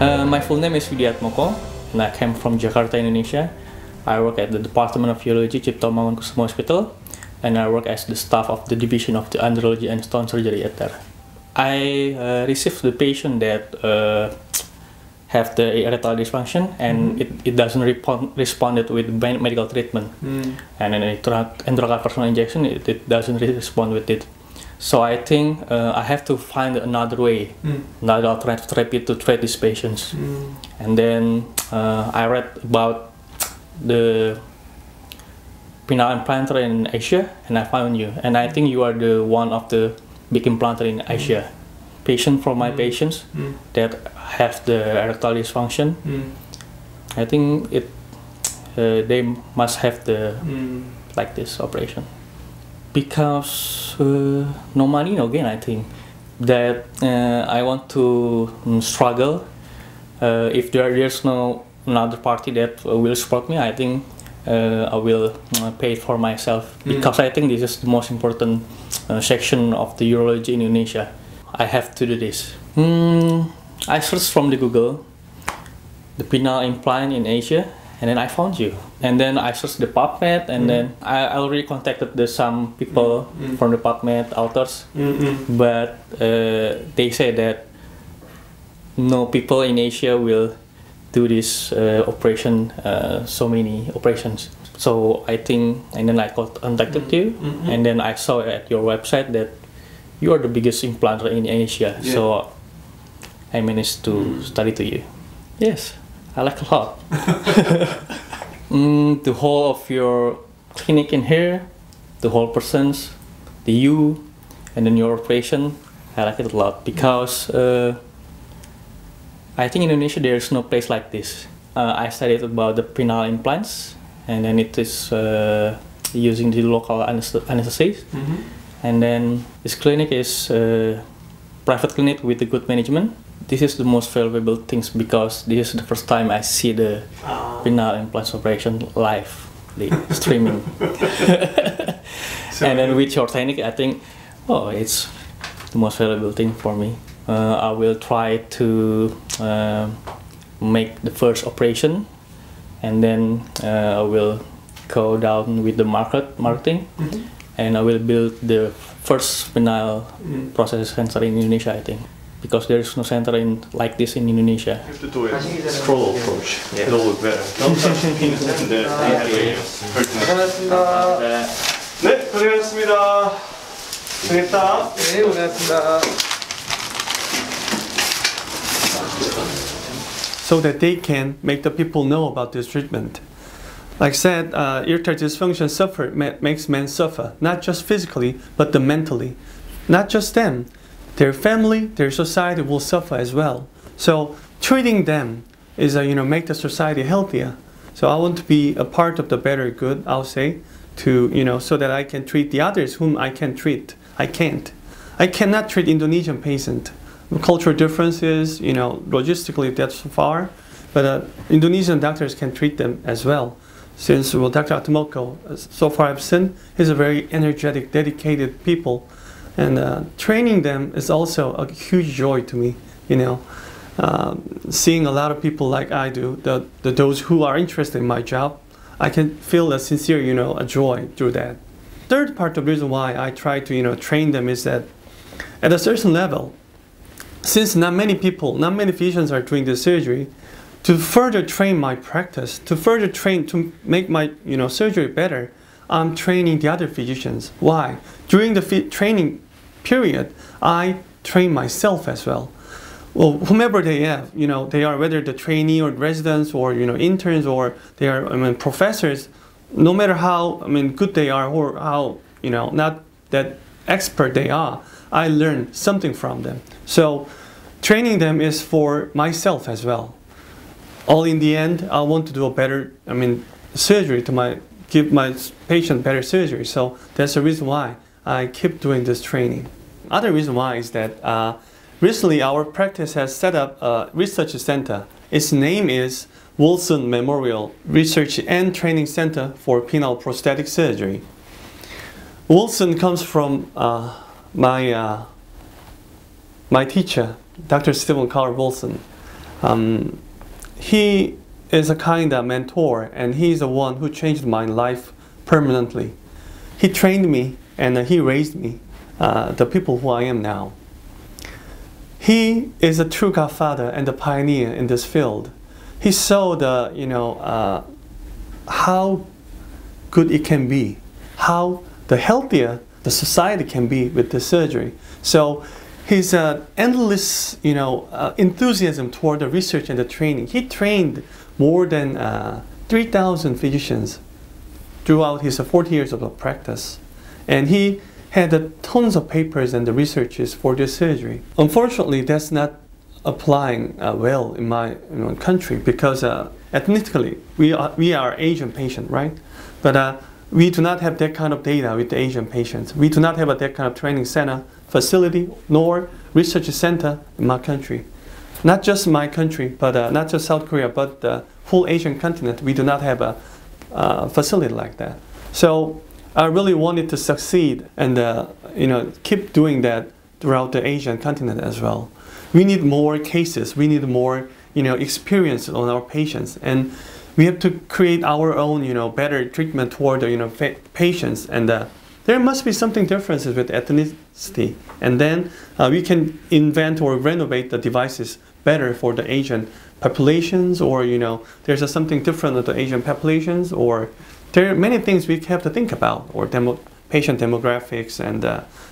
My full name is Atmoko, and I came from Jakarta, Indonesia. I work at the Department of Urology, Cipto Mangunkusumo Hospital, and I work as the staff of the Division of the Andrology and Stone Surgery at there. I received the patient that have the erectile dysfunction, and it doesn't respond with medical treatment. And then intraocular personal injection, it doesn't respond with it. So I think I have to find another way, another alternative therapy to treat these patients. And then I read about the penile implanter in Asia, and I found you. And I think you are the one of the big implanter in Asia. Patient from my patients that have the erectile dysfunction, I think they must have the like this operation. Because no money, no gain. I think that I want to struggle. If there's no another party that will support me, I think I will pay it for myself, because I think this is the most important section of the urology in Indonesia. I have to do this. I searched from the Google the penile implant in Asia, and then I found you. And then I searched the PubMed, and then I already contacted some people from the PubMed authors, but they say that no people in Asia will do this operation, so many operations. So I think, and then I contacted you, and then I saw at your website that you are the biggest implanter in Asia. Yeah. So I managed to study to you. Yes, I like a lot. The whole of your clinic in here, the whole persons, the you, and then your operation, I like it a lot, because I think in Indonesia there is no place like this. I studied about the penile implants, and then it is using the local anesthesia. And then this clinic is private clinic with a good management. This is the most valuable things, because this is the first time I see the penile implants operation live, the streaming. And then with your technique, I think, oh, it's the most valuable thing for me. I will try to make the first operation, and then I will go down with the marketing. And I will build the first penile process center in Indonesia, I think, because there is no center like this in Indonesia. You have to do a scroll approach. Yeah. It'll look better. 네, 고생하셨습니다. 고생했다. 네, 고생했습니다. So that they can make the people know about this treatment. Like I said, erectile dysfunction makes men suffer, not just physically, but mentally. Not just them, their family, their society will suffer as well. So treating them is, make the society healthier. So I want to be a part of the better good, I'll say, to, so that I can treat the others whom I can treat. I can't. I cannot treat Indonesian patients. Cultural differences, logistically that's far, but Indonesian doctors can treat them as well. Since Dr. Atmoko, so far I've seen, he's a very energetic, dedicated people, and training them is also a huge joy to me. Seeing a lot of people like I do, those who are interested in my job, I can feel a sincere, a joy through that. Third part of the reason why I try to, train them is that at a certain level, since not many physicians are doing this surgery, to further train my practice, to further train to make my surgery better, I'm training the other physicians. Why? During the training period, I train myself as well. Well, whomever they have, they are, whether the trainee or residents or interns, or they are professors, no matter how good they are, or how not that expert they are, I learn something from them. So training them is for myself as well. All in the end, I want to do a better, surgery to give my patient better surgery. So that's the reason why I keep doing this training. Other reason why is that recently our practice has set up a research center. Its name is Wilson Memorial Research and Training Center for Penile Prosthetic Surgery. Wilson comes from my teacher, Dr. Stephen Carl Wilson. He is a kind of mentor, and he's the one who changed my life permanently. He trained me and he raised me, the people who I am now. He is a true godfather and a pioneer in this field. He saw the, how good it can be, how the healthier the society can be with the surgery. So his endless, enthusiasm toward the research and the training. He trained more than 3,000 physicians throughout his 40 years of practice, and he had tons of papers and the researches for this surgery. Unfortunately, that's not applying well in my country, because ethnically we are Asian patient, right? But we do not have that kind of data with the Asian patients. We do not have that kind of training center facility nor research center in my country. Not just my country, but not just South Korea, but the whole Asian continent. We do not have a facility like that. So I really wanted to succeed and keep doing that throughout the Asian continent as well. We need more cases. We need more experience on our patients, and we have to create our own better treatment toward the patients. And there must be something differences with ethnicity, and then we can invent or renovate the devices better for the Asian populations, or there's something different with the Asian populations, or there are many things we have to think about, or patient demographics and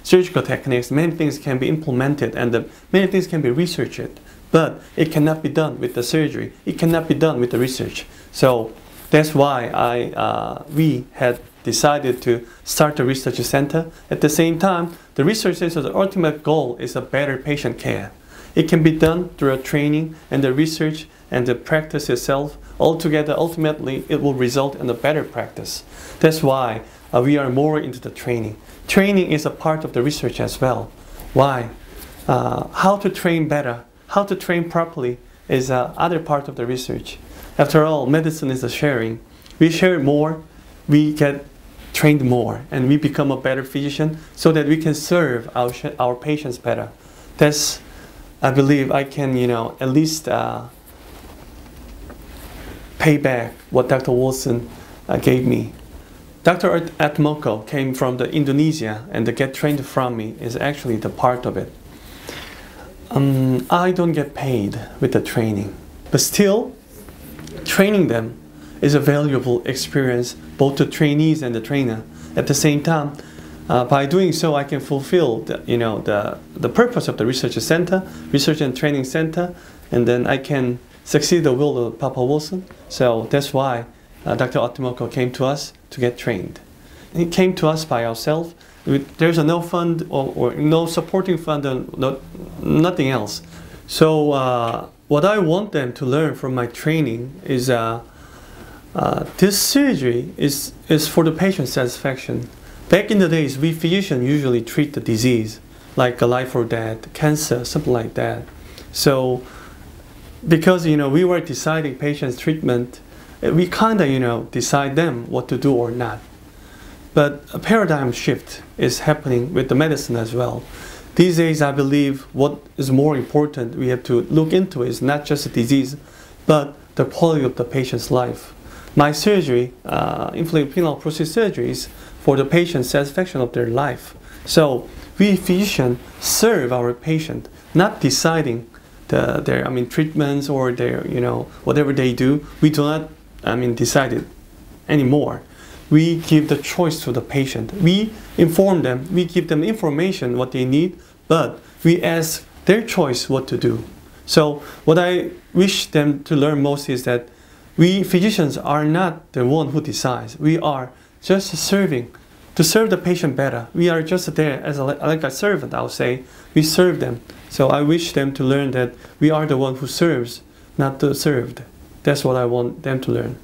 surgical techniques. Many things can be implemented, and many things can be researched, but it cannot be done with the surgery. It cannot be done with the research. So that's why we had decided to start the research center. At the same time, the research center's ultimate goal is a better patient care. It can be done through a training and the research and the practice itself. Altogether, ultimately, it will result in a better practice. That's why we are more into the training. Training is a part of the research as well. Why? How to train better, how to train properly is other part of the research. After all, medicine is a sharing. We share more, we get trained more, and we become a better physician so that we can serve our patients better. That's, I believe, I can at least pay back what Dr. Wilson gave me. Dr. Atmoko came from Indonesia, and to get trained from me is actually the part of it. I don't get paid with the training, but still, training them is a valuable experience, both the trainees and the trainer. At the same time, by doing so, I can fulfill the purpose of the research center, research and training center, and then I can succeed the will of Papa Wilson. So that's why Dr. Atmoko came to us to get trained. He came to us by ourselves. There's no fund or no supporting fund, nothing else. So what I want them to learn from my training is this surgery is for the patient satisfaction. Back in the days, we physicians usually treat the disease, like a life or death, cancer, something like that. So because we were deciding patients' treatment, we kind of decide them what to do or not. But a paradigm shift is happening with the medicine as well. These days, I believe what is more important we have to look into is not just the disease, but the quality of the patient's life. My surgery, inflated penile procedure surgery, is for the patient's satisfaction of their life. So we physicians serve our patient, not deciding their treatments or their whatever they do. We do not decide it anymore. We give the choice to the patient. We inform them. We give them information what they need, but we ask their choice what to do. So what I wish them to learn most is that we physicians are not the one who decides. We are just serving to serve the patient better. We are just there as like a servant, I'll say. We serve them. So I wish them to learn that we are the one who serves, not the served. That's what I want them to learn.